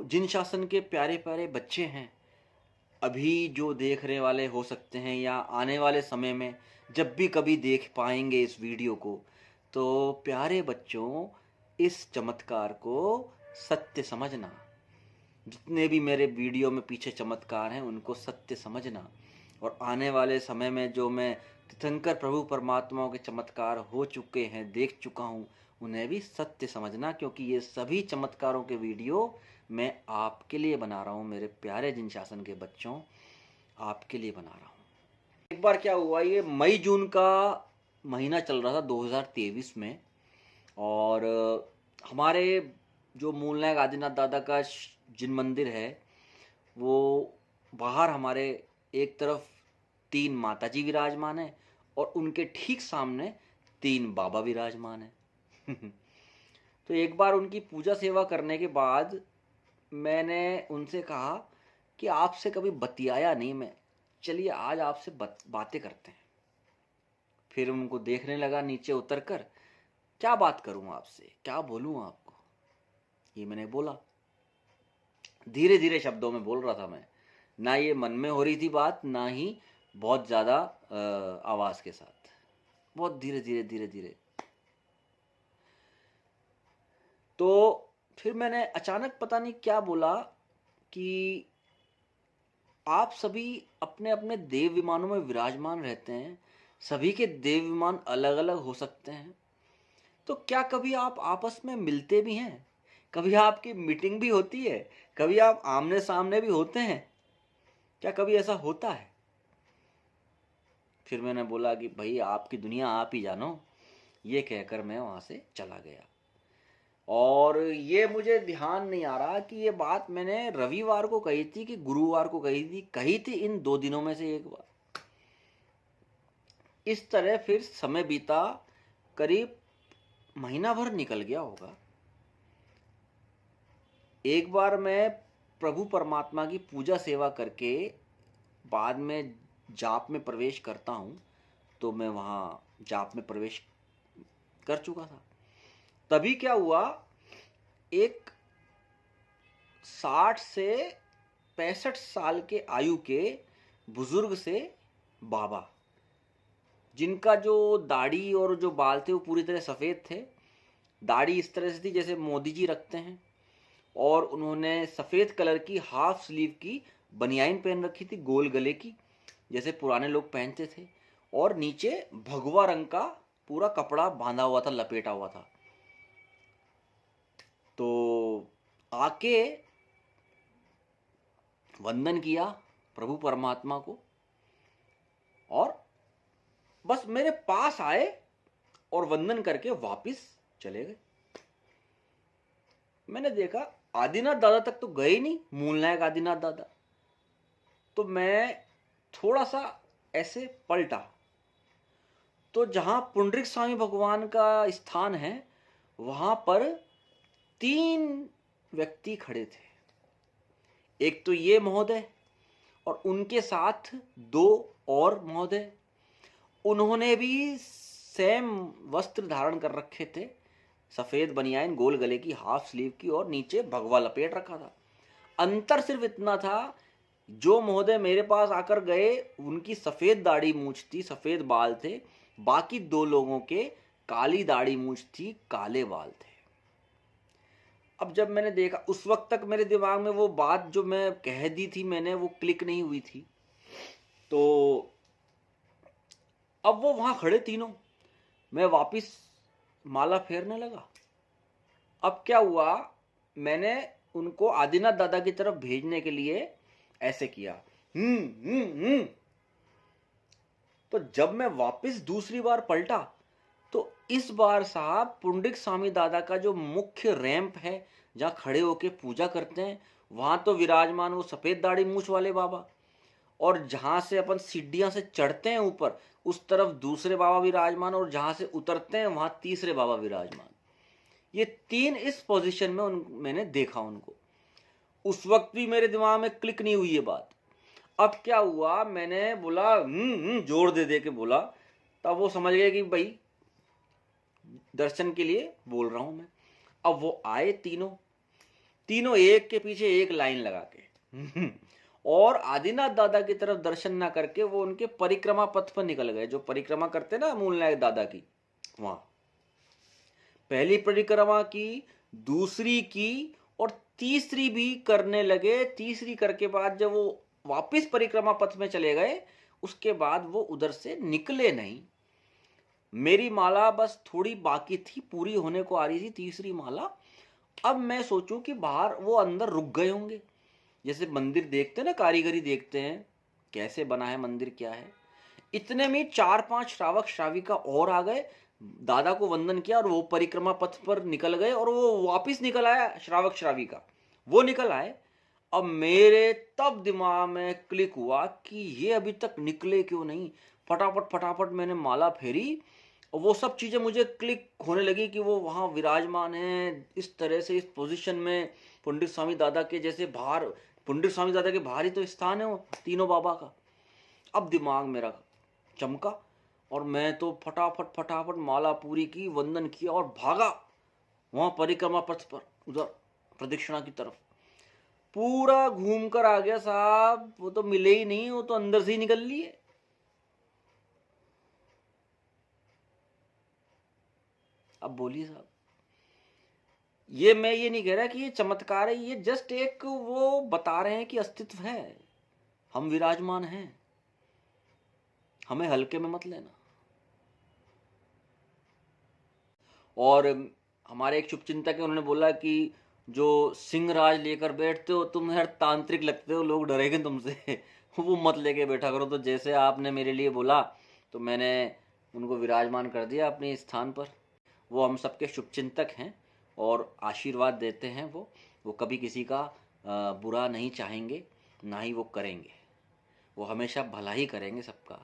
जिन शासन के प्यारे प्यारे बच्चे हैं, अभी जो देखने वाले हो सकते हैं या आने वाले समय में जब भी कभी देख पाएंगे इस वीडियो को, तो प्यारे बच्चों, इस चमत्कार को सत्य समझना। जितने भी मेरे वीडियो में पीछे चमत्कार हैं उनको सत्य समझना, और आने वाले समय में जो मैं तीर्थंकर प्रभु परमात्माओं के चमत्कार हो चुके हैं, देख चुका हूँ, उन्हें भी सत्य समझना, क्योंकि ये सभी चमत्कारों के वीडियो मैं आपके लिए बना रहा हूँ। मेरे प्यारे जिन शासन के बच्चों, आपके लिए बना रहा हूँ। एक बार क्या हुआ, ये मई जून का महीना चल रहा था 2023 में, और हमारे जो मूल नायक आदिनाथ दादा का जिन मंदिर है, वो बाहर हमारे एक तरफ 3 माताजी विराजमान है और उनके ठीक सामने 3 बाबा विराजमान है। तो एक बार उनकी पूजा सेवा करने के बाद मैंने उनसे कहा कि आपसे कभी बतियाया नहीं मैं, चलिए आज आपसे बातें करते हैं। फिर उनको देखने लगा नीचे उतर कर, क्या बात करूं आपसे, क्या बोलूं आपको, ये मैंने बोला। धीरे धीरे शब्दों में बोल रहा था मैं, ना ये मन में हो रही थी बात, ना ही बहुत ज़्यादा आवाज़ के साथ, बहुत धीरे धीरे धीरे धीरे। तो फिर मैंने अचानक पता नहीं क्या बोला कि आप सभी अपने अपने देव विमानों में विराजमान रहते हैं, सभी के देव विमान अलग अलग हो सकते हैं, तो क्या कभी आप आपस में मिलते भी हैं? कभी आपकी मीटिंग भी होती है? कभी आप आमने सामने भी होते हैं? क्या कभी ऐसा होता है? फिर मैंने बोला कि भाई आपकी दुनिया आप ही जानो। ये कहकर मैं वहाँ से चला गया। और ये मुझे ध्यान नहीं आ रहा कि ये बात मैंने रविवार को कही थी कि गुरुवार को कही थी इन 2 दिनों में से एक बार। इस तरह फिर समय बीता, करीब महीना भर निकल गया होगा। एक बार मैं प्रभु परमात्मा की पूजा सेवा करके बाद में जाप में प्रवेश करता हूँ, तो मैं वहाँ जाप में प्रवेश कर चुका था। तभी क्या हुआ, एक 60 से 65 साल के आयु के बुजुर्ग से बाबा, जिनका जो दाढ़ी और जो बाल थे वो पूरी तरह सफ़ेद थे। दाढ़ी इस तरह से थी जैसे मोदी जी रखते हैं, और उन्होंने सफ़ेद कलर की हाफ स्लीव की बनियाइन पहन रखी थी, गोल गले की, जैसे पुराने लोग पहनते थे, और नीचे भगवा रंग का पूरा कपड़ा बांधा हुआ था, लपेटा हुआ था। तो आके वंदन किया प्रभु परमात्मा को, और बस मेरे पास आए और वंदन करके वापस चले गए। मैंने देखा आदिनाथ दादा तक तो गए नहीं, मूल नायक आदिनाथ दादा। तो मैं थोड़ा सा ऐसे पलटा, तो जहां पुंडरीक स्वामी भगवान का स्थान है, वहां पर 3 व्यक्ति खड़े थे। एक तो ये महोदय, और उनके साथ 2 और महोदय। उन्होंने भी सेम वस्त्र धारण कर रखे थे, सफ़ेद बनियाइन गोल गले की हाफ स्लीव की, और नीचे भगवा लपेट रखा था। अंतर सिर्फ इतना था, जो महोदय मेरे पास आकर गए उनकी सफ़ेद दाढ़ी मूछ थी, सफ़ेद बाल थे। बाकी 2 लोगों के काली दाढ़ी मूछ थी, काले बाल थे। अब जब मैंने देखा, उस वक्त तक मेरे दिमाग में वो बात जो मैं कह दी थी मैंने, वो क्लिक नहीं हुई थी। तो अब वो वहां खड़े तीनों, मैं वापिस माला फेरने लगा। अब क्या हुआ, मैंने उनको आदिनाथ दादा की तरफ भेजने के लिए ऐसे किया, तो जब मैं वापस दूसरी बार पलटा, तो इस बार साहब पुंडरीक स्वामी दादा का जो मुख्य रैंप है, जहां खड़े होके पूजा करते हैं, वहां तो विराजमान वो सफेद दाढ़ी मूछ वाले बाबा, और जहां से अपन सीढ़ियां से चढ़ते हैं ऊपर, उस तरफ दूसरे बाबा विराजमान, और जहां से उतरते हैं वहां तीसरे बाबा विराजमान। ये 3 इस पोजीशन में मैंने देखा उनको। उस वक्त भी मेरे दिमाग में क्लिक नहीं हुई ये बात। अब क्या हुआ, मैंने बोला जोर दे दे के बोला, तब वो समझ गए कि भाई दर्शन के लिए बोल रहा हूं मैं। अब वो आए तीनों, तीनों एक के पीछे एक लाइन लगा के और आदिनाथ दादा की तरफ दर्शन ना करके वो उनके परिक्रमा पथ पर निकल गए, जो परिक्रमा करते ना मूल नायक दादा की। वहां पहली परिक्रमा की, दूसरी की और तीसरी भी करने लगे। तीसरी करके बाद जब वो वापस परिक्रमा पथ में चले गए, उसके बाद वो उधर से निकले नहीं। मेरी माला बस थोड़ी बाकी थी, पूरी होने को आ रही थी तीसरी माला। अब मैं सोचूं कि बाहर वो अंदर रुक गए होंगे, जैसे मंदिर देखते हैं ना, कारीगरी देखते हैं कैसे बना है मंदिर क्या है। इतने में 4-5 श्रावक श्राविका और आ गए, दादा को वंदन किया और वो परिक्रमा पथ पर निकल गए और वो वापिस निकल आया श्रावक श्राविका, वो निकल आए। अब मेरे तब दिमाग में क्लिक हुआ कि ये अभी तक निकले क्यों नहीं। फटाफट फटाफट मैंने माला फेरी और वो सब चीजें मुझे क्लिक होने लगी कि वो वहां विराजमान है इस तरह से, इस पोजीशन में। पंडित स्वामी दादा के जैसे बाहर, पंडित स्वामी दादा के बाहर ही तो स्थान है वो तीनों बाबा का। अब दिमाग मेरा चमका और मैं तो फटाफट फटाफट माला पूरी की, वंदन किया और भागा वहां परिक्रमा पथ पर, उधर प्रदक्षिणा की तरफ। पूरा घूम कर आ गया साहब, वो तो मिले ही नहीं, वो तो अंदर से ही निकल लिए। अब बोलिए साहब, ये मैं ये नहीं कह रहा कि ये चमत्कार है, ये जस्ट एक वो बता रहे हैं कि अस्तित्व है, हम विराजमान हैं, हमें हल्के में मत लेना। और हमारे एक शुभचिंतक है, उन्होंने बोला कि जो सिंहराज लेकर बैठते हो तुम यार तांत्रिक लगते हो, लोग डरेंगे तुमसे वो मत लेके बैठा करो। तो जैसे आपने मेरे लिए बोला तो मैंने उनको विराजमान कर दिया अपने स्थान पर। वो हम सबके शुभचिंतक हैं और आशीर्वाद देते हैं। वो कभी किसी का बुरा नहीं चाहेंगे, ना ही वो करेंगे। वो हमेशा भला ही करेंगे सबका।